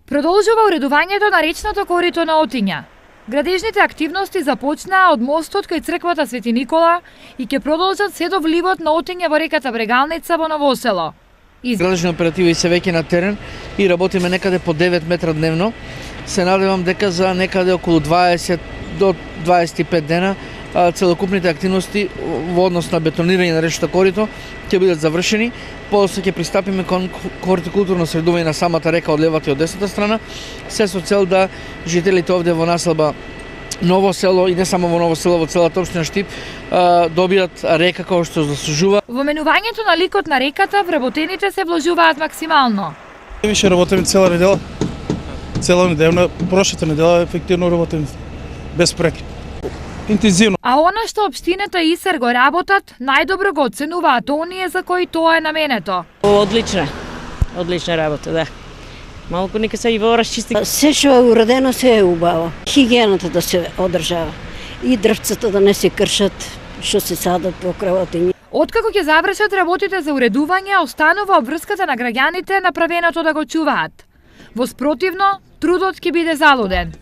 Продолжува уредувањето на речното корито на Отиња. Градежните активности започнаа од мостот кај црквата Свети Никола и ќе продолжат се до вливот на Отиња во реката Брегалница во Новосело. Градежни оперативи се веќе на терен и работиме некаде по 9 метра дневно. Се надевам дека за некаде околу 20 до 25 дена целокупните активности во однос на бетонирање на речното корито ќе бидат завршени. После ќе пристапиме кон хортикултурно средување на самата река од левата и од десната страна, се со цел да жителите овде во населба Ново село и не само во Ново село, во целата општина Штип добијат река која што заслужува. Во менувањето на ликот на реката вработените се вложуваат максимално. Више работиме цела недела. Цела недела, прошлата недела ефективно работиме без преки. Интензивно. А она што општината и Исер го работат, најдобро го оценуваат оние за кои тоа е наменето. Одлична работа, да. Малку нека се и во расчисти. Се што е уредено, се е убаво. Хигиената да се одржава и дрвцата да не се кршат, што се садат покрај Отиња. Откако ќе завршат работите за уредување, останува обврската на граѓаните направеното да го чуваат. Во спротивно, трудот ќе биде залуден.